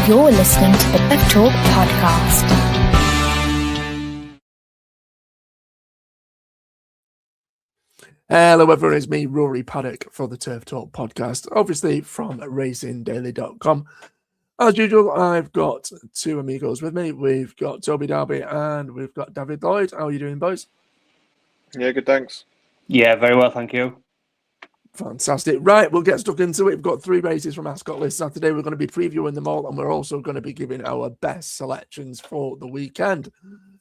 You're listening to the Turf Talk podcast. Hello everyone, it's me, Rory Paddock, for the Turf Talk podcast, obviously from racingdaily.com. As usual, I've got two amigos with me. We've got Toby Darby and we've got David Lloyd. How are you doing, boys? Yeah, good, thanks. Yeah, very well, thank you. Fantastic. Right, we'll get stuck into it. We've got 3 races from Ascot this Saturday. We're going to be previewing them all, and we're also going to be giving our best selections for the weekend.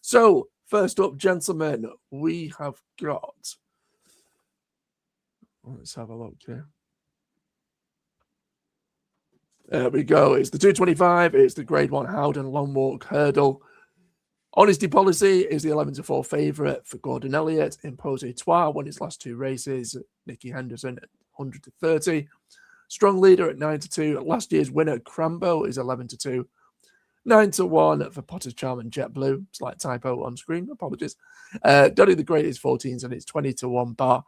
So, first up, gentlemen, we have got... Let's have a look here. There we go. It's the 225. It's the Grade 1 Howden Long Walk Hurdle. Honesty Policy is the 11-4 favourite for Gordon Elliott. Impose Etoile won his last 2 races. Nicky Henderson at 100-30. Strong Leader at 9-2. Last year's winner, Crambo, is 11-2. 9-1 for Potter's Charm and JetBlue. Slight typo on screen. Apologies. Donny the Great is 14s and it's 20-1 bar.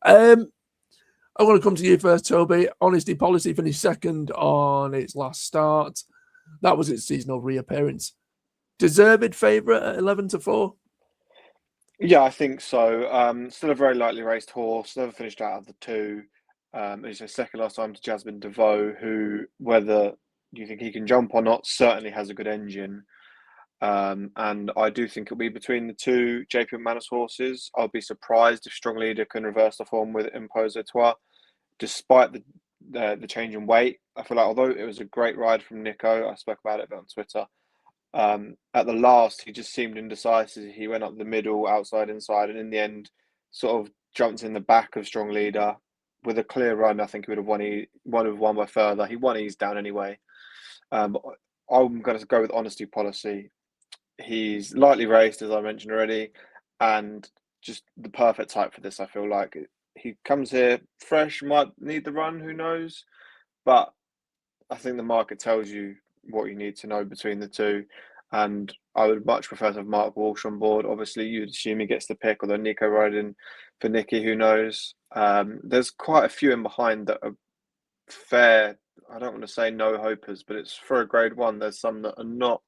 I want to come to you first, Toby. Honesty Policy finished second on its last start. That was its seasonal reappearance. Deserved favourite at 11-4? Yeah, I think so. Still a very lightly raced horse. Never finished out of the 2. It's his second last time to Jasmine DeVoe, who, whether you think he can jump or not, certainly has a good engine. And I do think it'll be between the 2 JP McManus horses. I'll be surprised if Strong Leader can reverse the form with Impose Etoile, despite the change in weight. I feel like although it was a great ride from Nico, I spoke about it on Twitter. At the last, he just seemed indecisive. He went up the middle, outside, inside, and in the end, sort of jumped in the back of Strong Leader with a clear run. I think he would have won by further. He won ease down anyway. I'm going to go with Honesty Policy. He's lightly raced, as I mentioned already, and just the perfect type for this. I feel like he comes here fresh, might need the run, who knows? But I think the market tells you what you need to know between the 2. And I would much prefer to have Mark Walsh on board. Obviously, you'd assume he gets the pick, although Nico riding for Nicky, who knows? There's quite a few in behind that are fair. I don't want to say no hopers, but it's for a Grade 1. There's some that are not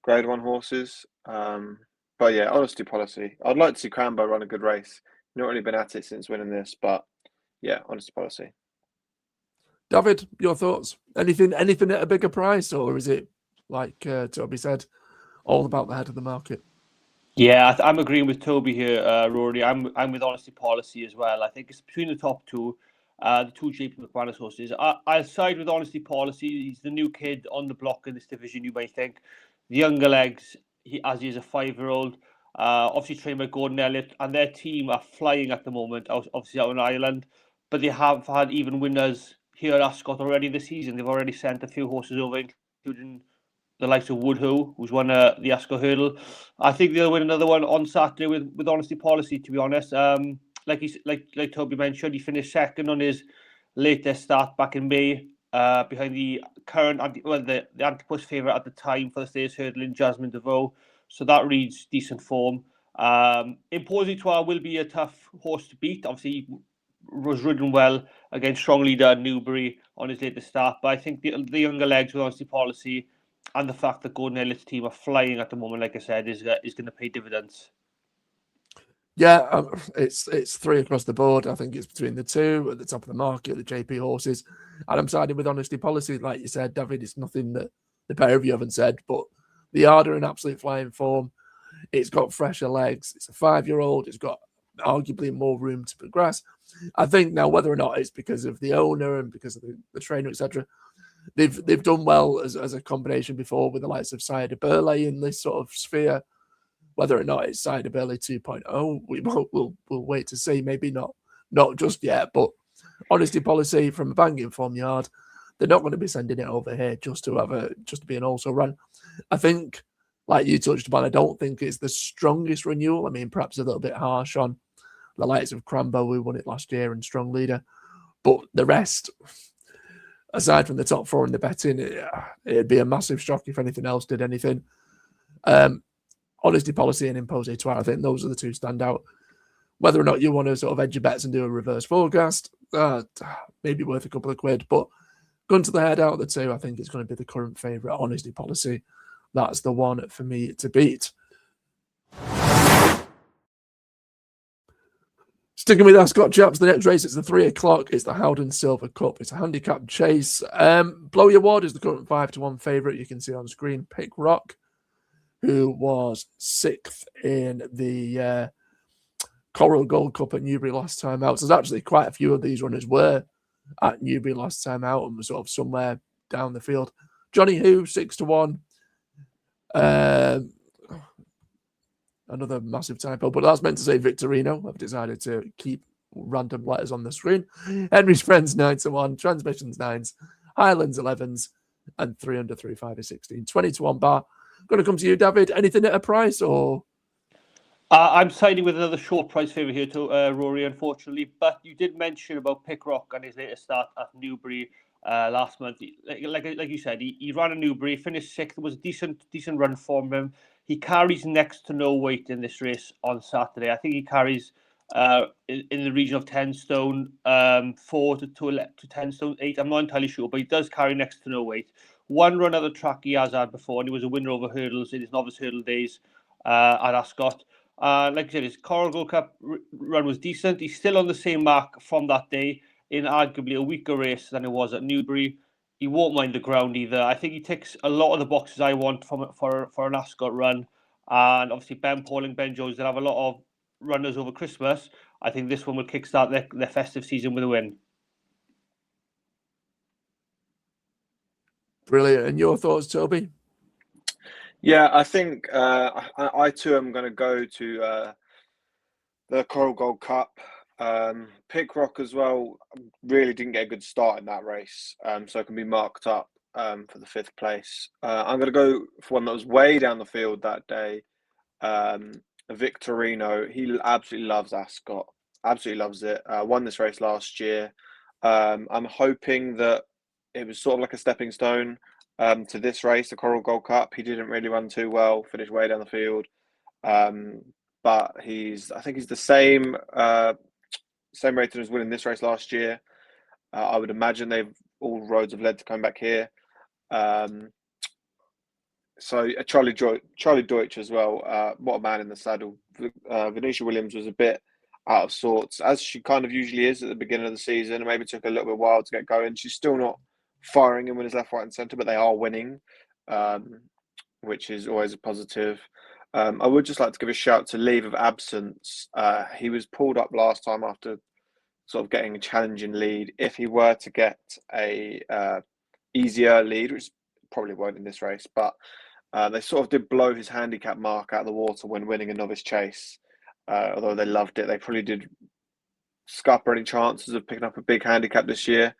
Grade 1 horses. But yeah, Honesty Policy. I'd like to see Crambo run a good race. Not really been at it since winning this, but yeah, Honesty Policy. David, your thoughts? Anything at a bigger price, or is it, like Toby said, all about the head of the market? Yeah, I'm agreeing with Toby here, Rory. I'm with Honesty Policy as well. I think it's between the top 2, the 2 JP McManus horses. I'll side with Honesty Policy. He's the new kid on the block in this division, you may think. The younger legs, as he is a 5-year-old, obviously trained by Gordon Elliott, and their team are flying at the moment, obviously out in Ireland, but they have had even winners here at Ascot already this season. They've already sent a few horses over, including the likes of Woodhull, who's won the Ascot Hurdle. I think they'll win another one on Saturday with Honesty Policy, to be honest. Like Toby mentioned, he finished second on his latest start back in May, behind the current, the Antipus favourite at the time for the Stayers Hurdle in Jasmine DeVoe. So that reads decent form. Impose Etoile will be a tough horse to beat. Obviously, he was ridden well against Strong Leader Newbury on his latest start. But I think the younger legs with Honesty Policy and the fact that Gordon Elliott's team are flying at the moment, like I said, is going to pay dividends. Yeah, it's 3 across the board. I think it's between the 2 at the top of the market, the JP horses. And I'm siding with Honesty Policy. Like you said, David, it's nothing that the pair of you haven't said, but the Yard are in absolute flying form. It's got fresher legs. It's a 5-year-old. It's got arguably more room to progress. I think now, whether or not it's because of the owner and because of the trainer, etc., they've done well as a combination before with the likes of Sire de Burley in this sort of sphere. Whether or not it's Sire de Burley 2.0, we'll wait to see. Maybe not just yet, but Honesty Policy from a banging form Yard, they're not going to be sending it over here just to be an also run. I think, like you touched upon, I don't think it's the strongest renewal. I mean, perhaps a little bit harsh on the likes of Crambo, who won it last year, and Strong Leader. But the rest, aside from the top 4 in the betting, it'd be a massive shock if anything else did anything. Honesty Policy and Impose Etoile, I think those are the 2 standout. Whether or not you want to sort of edge your bets and do a reverse forecast, maybe worth a couple of quid. But Gun to the head out of the two, I think it's going to be the current favourite, Honesty Policy. That's the one for me to beat. Sticking with Ascot, chaps, the next race is the 3 o'clock. It's the Howden Silver Cup. It's a handicap chase. Blow Your Wad is the current 5-1 favourite. You can see on screen. Pick Rock, who was 6th in the Coral Gold Cup at Newbury last time out. So there's actually quite a few of these runners were at Newbury last time out and were sort of somewhere down the field. Johnny Who, 6-1. Another massive typo, but that's meant to say Victorino. I've decided to keep random letters on the screen. Henry's Friends, 9-1. Transmissions, 9s. Highlands, 11s. And 3 under 3-5 is 16. 20-1 bar. Going to come to you, David. Anything at a price or? I'm siding with another short price favourite here, to Rory, unfortunately. But you did mention about Pickrock and his latest start at Newbury last month. Like you said, he ran at Newbury, finished 6th. It was a decent run for him. He carries next to no weight in this race on Saturday. I think he carries in the region of 10 stone, 4 to 10 stone, 8. I'm not entirely sure, but he does carry next to no weight. One run at the track he has had before, and he was a winner over hurdles in his novice hurdle days at Ascot. Like I said, his Coral Gold Cup run was decent. He's still on the same mark from that day in arguably a weaker race than it was at Newbury. He won't mind the ground either. I think he ticks a lot of the boxes I want for an Ascot run. And obviously Ben Pauling, Ben Jones, they'll have a lot of runners over Christmas. I think this one will kickstart their festive season with a win. Brilliant. And your thoughts, Toby? Yeah, I think I too am going to go to the Coral Gold Cup. Pickrock as well really didn't get a good start in that race, so it can be marked up for the 5th place. I'm going to go for one that was way down the field that day. Victorino, he absolutely loves Ascot, absolutely loves it. Won this race last year. I'm hoping that it was sort of like a stepping stone to this race, the Coral Gold Cup. He didn't really run too well, finished way down the field. But I think he's the same rating as winning this race last year. I would imagine all roads have led to coming back here. So Charlie Deutsch as well. What a man in the saddle. Venetia Williams was a bit out of sorts, as she kind of usually is at the beginning of the season. And maybe took a little bit while to get going. She's still not firing in winners left, right, and centre, but they are winning, which is always a positive. I would just like to give a shout to leave of absence. He was pulled up last time after sort of getting a challenging lead. If he were to get a easier lead, which probably won't in this race, but they sort of did blow his handicap mark out of the water when winning a novice chase. Although they loved it, they probably did scupper any chances of picking up a big handicap this year.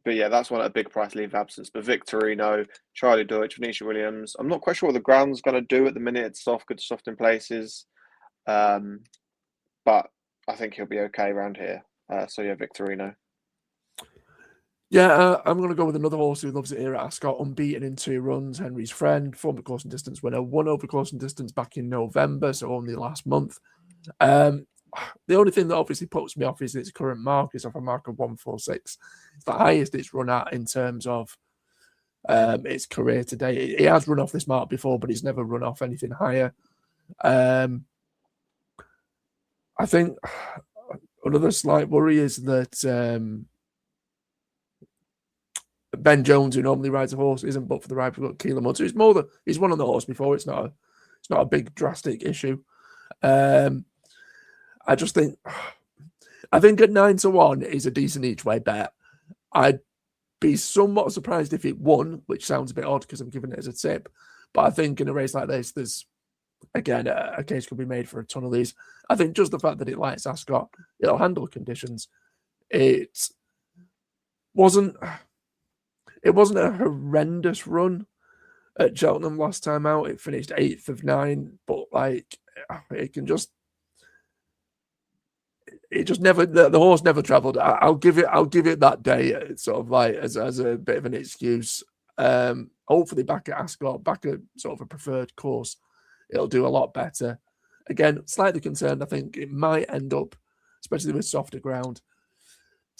But yeah, that's one at a big price leave of absence. But Victorino, Charlie Deutsch, Venetia Williams. I'm not quite sure what the ground's going to do at the minute. It's good soft in places. But I think he'll be okay around here. So yeah, Victorino. Yeah, I'm going to go with another horse who loves it here at Ascot. Unbeaten in 2 runs. Henry's Friend, former course and distance winner, won over course and distance back in November, so only last month. The only thing that obviously puts me off is its current mark is off a mark of 146. It's the highest it's run at in terms of its career today. It has run off this mark before, but it's never run off anything higher. I think another slight worry is that Ben Jones, who normally rides a horse, isn't but for the ride. We've got Keelan Mudd. So he's won on the horse before. It's not a big drastic issue. I think at 9-1 is a decent each way bet. I'd be somewhat surprised if it won, which sounds a bit odd because I'm giving it as a tip. But I think in a race like this, there's again a case could be made for a ton of these. I think just the fact that it likes Ascot, it'll handle conditions. It wasn't a horrendous run at Cheltenham last time out. It finished 8th of 9, but it can just. It just never. The horse never travelled. I'll give it that day, sort of as a bit of an excuse. Hopefully, back at Ascot, back at sort of a preferred course, it'll do a lot better. Again, slightly concerned. I think it might end up, especially with softer ground,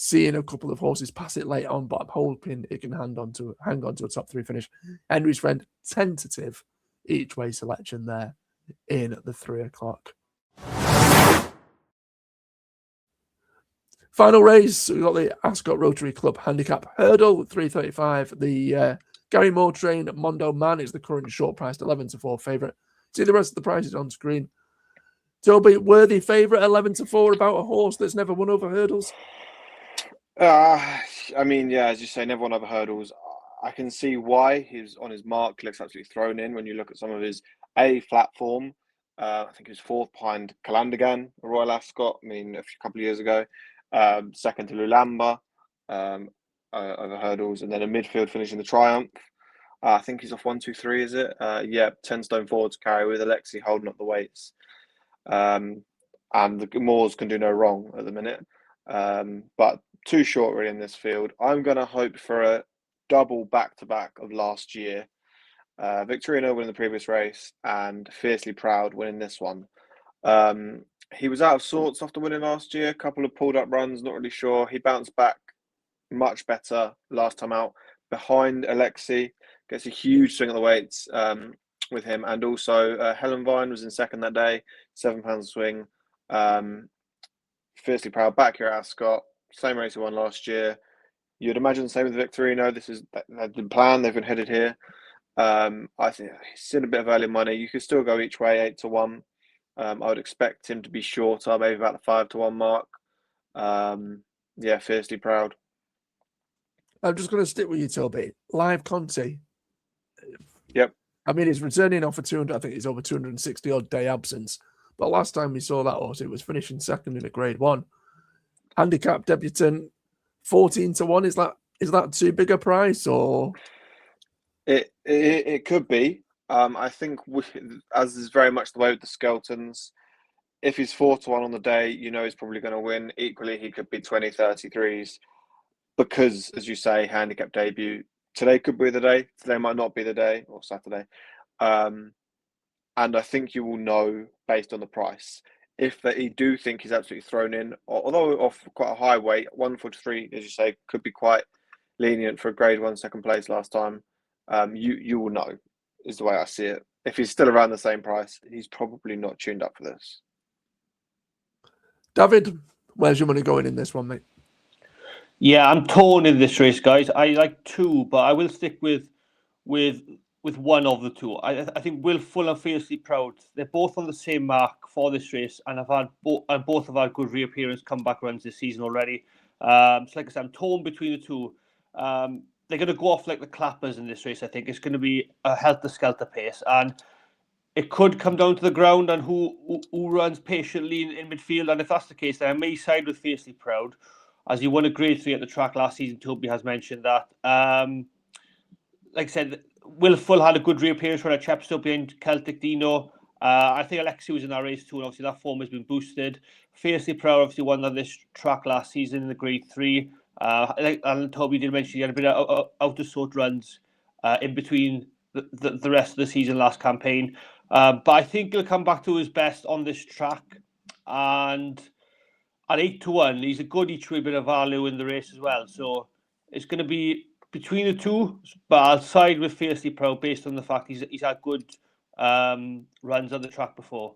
seeing a couple of horses pass it late on, but I'm hoping it can hang on to a top 3 finish. Henry's Friend, tentative each way selection there in the 3 o'clock. Final race, we've got the Ascot Rotary Club Handicap Hurdle, 335. The Gary Moore train, Mondo Man, is the current short-priced 11-4 favourite. See the rest of the prices on screen. Toby, worthy favourite, 11-4, about a horse that's never won over hurdles? I mean, yeah, as you say, never won over hurdles. I can see why he's on his mark, looks absolutely thrown in when you look at some of his flat form. I think he was 4th behind Calandagan, Royal Ascot, I mean, a couple of years ago. Second to Lulamba over hurdles, and then a midfield finish in the Triumph. I think he's off 1, 2, 3, is it? 10 stone forward to carry with Alexi holding up the weights. And the Moors can do no wrong at the minute. But too short really in this field. I'm going to hope for a double back-to-back of last year. Victorino winning the previous race and Fiercely Proud winning this one. He was out of sorts after winning last year. A couple of pulled up runs, not really sure. He bounced back much better last time out behind Alexi. Gets a huge swing at the weights with him. And also Helen Vine was in second that day. £7 swing. Fiercely Proud back here at Ascot. Same race he won last year. You'd imagine the same with Victorino. This is the plan. They've been headed here. I think he's still a bit of early money. You could still go each way 8-1. I would expect him to be shorter, maybe about the 5-1 mark. Fiercely Proud. I'm just going to stick with you, Toby. Live Conti. Yep. I mean, he's returning off for 200. I think he's over 260 odd day absence. But last time we saw that horse, it was finishing second in a Grade 1. Handicap debutant, 14-1. Is that too big a price, or? It could be. I think, as is very much the way with the Skeltons, if he's 4-1 on the day, you know he's probably going to win. Equally, he could be 20, 33s because, as you say, handicap debut. Today could be the day. Today might not be the day, or Saturday. And I think you will know based on the price. If you do think he's absolutely thrown in, although off quite a high weight, 143, as you say, could be quite lenient for a Grade 1 second place last time. You will know, is the way I see it. If he's still around the same price, he's probably not tuned up for this. David, where's your money going in this one, mate? Yeah, I'm torn in this race, guys. I like 2, but I will stick with one of the 2. I think Will Full and Fiercely Proud. They're both on the same mark for this race, and both have had good reappearance comeback runs this season already. So like I said, I'm torn between the 2. They're going to go off like the clappers in this race. I think it's going to be a helter-skelter pace, and it could come down to the ground and who runs patiently in midfield. And if that's the case, then I may side with Fiercely Proud, as he won a Grade 3 at the track last season. Toby has mentioned that. Like I said, Will Full had a good reappearance when I chepped up behind Celtic Dino. I think Alexi was in that race too, and obviously that form has been boosted. Fiercely Proud obviously won on this track last season in the Grade 3. And Toby did mention he had a bit of out of sort runs in between the rest of the season last campaign. But I think he'll come back to his best on this track. And at 8-1, he's a good each way bit of value in the race as well. So it's going to be between the 2, but I'll side with Fiercely Proud based on the fact he's had good runs on the track before.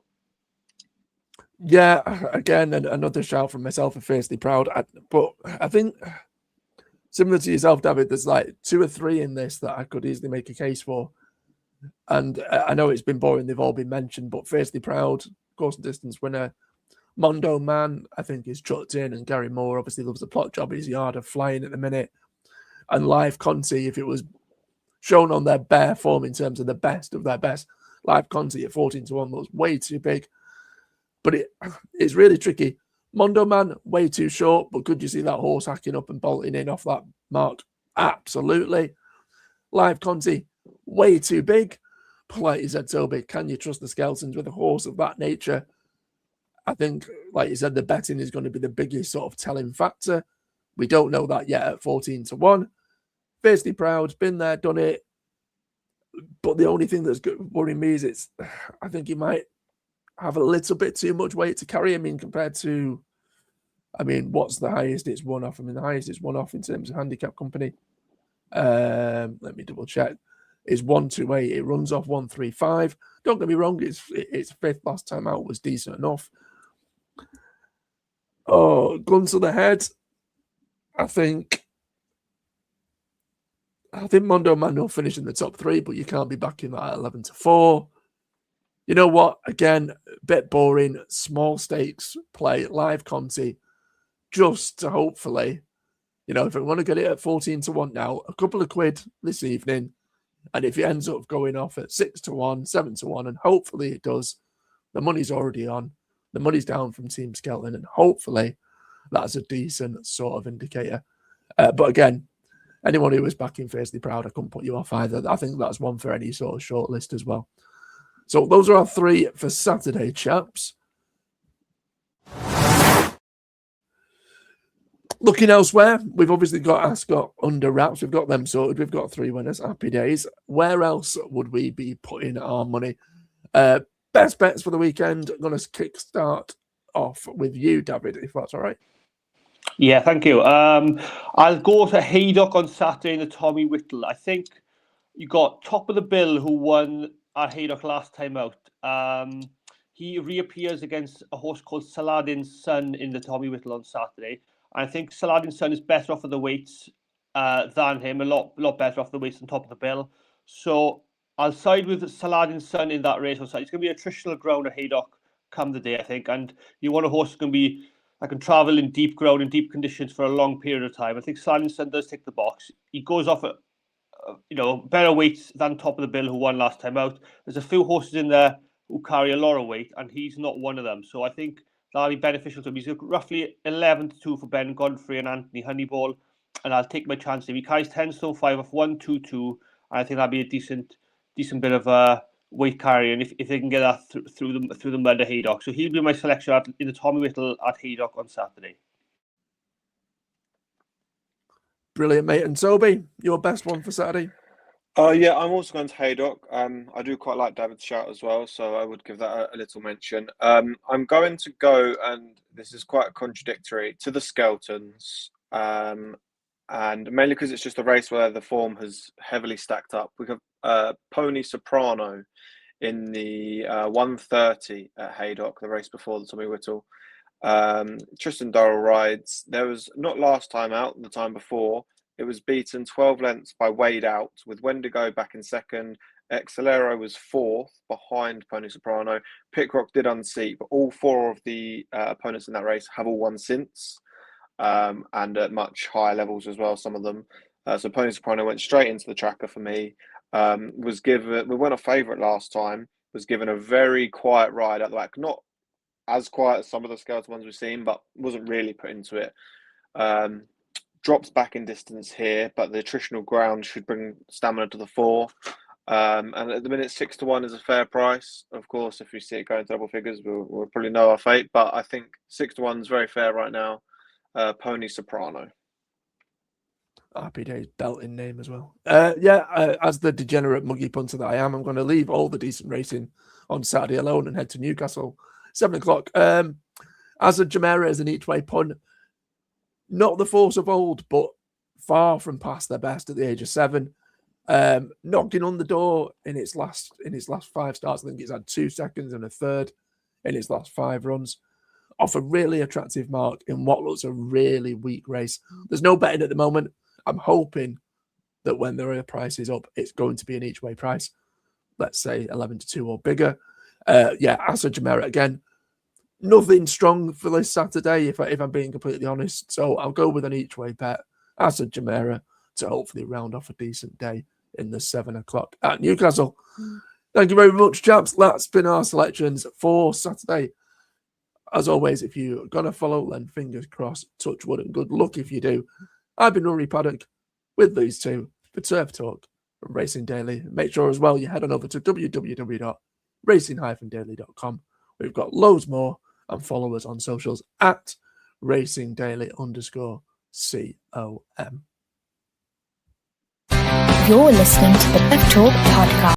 Yeah, again, another shout from myself for Fiercely Proud. But I think, similar to yourself, David, there's like 2 or 3 in this that I could easily make a case for. And I know it's been boring, they've all been mentioned, but Fiercely Proud, course and distance winner. Mondo Man, I think, is chucked in, and Gary Moore obviously loves the plot job. He's yard of flying at the minute. And Live Conti, if it was shown on their bare form in terms of the best of their best, Live Conti at 14-1 was way too big. But it's really tricky. Mondo Man, way too short, but could you see that horse hacking up and bolting in off that mark? Absolutely. Live Conti, way too big. But like you said, Toby, can you trust the Skeltons with a horse of that nature? I think, like you said, the betting is going to be the biggest sort of telling factor. We don't know that yet at 14-1. Fiercely Proud, been there, done it. But the only thing that's worrying me is I think he might have a little bit too much weight to carry. I mean, compared to I mean, what's the highest it's won off? I mean, the highest it's won off in terms of handicap company. Let me double check. Is 128. It runs off 135. Don't get me wrong, its fifth last time out was decent enough. Oh, gun to the head. I think Mondo Man will finish in the top 3, but you can't be backing that at 11-4. You know what? Again, a bit boring. Small stakes play, live Conti, just to hopefully, if I want to get it at 14-1 now, a couple of quid this evening, and if it ends up going off at 6-1, 7-1, and hopefully it does, the money's already on. The money's down from Team Skelton, and hopefully that's a decent sort of indicator. But again, anyone who was backing Fiercely Proud, I couldn't put you off either. I think that's one for any sort of short list as well. So those are our 3 for Saturday, chaps. Looking elsewhere, we've obviously got Ascot under wraps. We've got them sorted. We've got 3 winners. Happy days. Where else would we be putting our money? Best bets for the weekend. I'm going to kickstart off with you, David, if that's all right. Yeah, thank you. I'll go to Haydock on Saturday in the Tommy Whittle. I think you got Top of the Bill, who won at Haydock last time out. He reappears against a horse called Saladin's Son in the Tommy Whittle on Saturday. I think Saladin's Son is better off of the weights than him, a lot better off the weights than Top of the Bill. So I'll side with Saladin's Son in that race on Saturday. It's going to be a traditional ground at Haydock come the day, I think. And you want a horse that's going to be that can travel in deep ground, in deep conditions for a long period of time. I think Saladin's Son does tick the box. He goes off at better weights than Top of the Bill, who won last time out. There's a few horses in there who carry a lot of weight, and he's not one of them. So I think that'll be beneficial to him. He's roughly 11-2 for Ben Godfrey and Anthony Honeyball, and I'll take my chance. If he carries 10 stone 5 off 1-2-2, I think that'll be a decent bit of weight carrying if they can get that through the mud at Haydock. So he'll be my selection in the Tommy Whittle at Haydock on Saturday. Brilliant, mate. And Toby, your best one for Saturday? Yeah, I'm also going to Haydock. I do quite like David's shout as well, so I would give that a little mention. I'm going to go, and this is quite contradictory, to the Skeltons, and mainly because it's just a race where the form has heavily stacked up. We have Pony Soprano in the 1:30 at Haydock, the race before the Tommy Whittle. Tristan Durrell rides. There was, not last time out, the time before, it was beaten 12 lengths by Wade Out, with Wendigo back in second. Accelero was fourth behind Pony Soprano. Pickrock did unseat, but all 4 of the opponents in that race have all won since, and at much higher levels as well, some of them. So Pony Soprano went straight into the tracker for me. We went off favourite last time, was given a very quiet ride at the back. Not as quiet as some of the Skeleton ones we've seen, but wasn't really put into it. Drops back in distance here, but the attritional ground should bring stamina to the fore. And at the minute, 6-1 is a fair price. Of course, if we see it going to double figures, we'll probably know our fate. But I think 6-1 is very fair right now. Pony Soprano. Happy days, belting name as well. As the degenerate muggy punter that I am, I'm going to leave all the decent racing on Saturday alone and head to Newcastle, 7 o'clock. Ascot Jumeirah is an each-way punt. Not the force of old, but far from past their best at the age of 7. Knocking on the door in its last 5 starts. I think it's had 2 seconds and a third in its last 5 runs. Off a really attractive mark in what looks a really weak race. There's no betting at the moment. I'm hoping that when the price is up, it's going to be an each-way price. Let's say 11-2 or bigger. Ascot Jumeirah again. Nothing strong for this Saturday, if I'm being completely honest. So I'll go with an each-way bet. Ascot Jumeirah to hopefully round off a decent day in the 7 o'clock at Newcastle. Thank you very much, chaps. That's been our selections for Saturday. As always, if you're going to follow, then fingers crossed, touch wood, and good luck if you do. I've been Rory Paddock with these two for Turf Talk from Racing Daily. Make sure as well you head on over to www.racing-daily.com. We've got loads more, and follow us on socials at @racingdaily_com. You're listening to the Pep Talk podcast.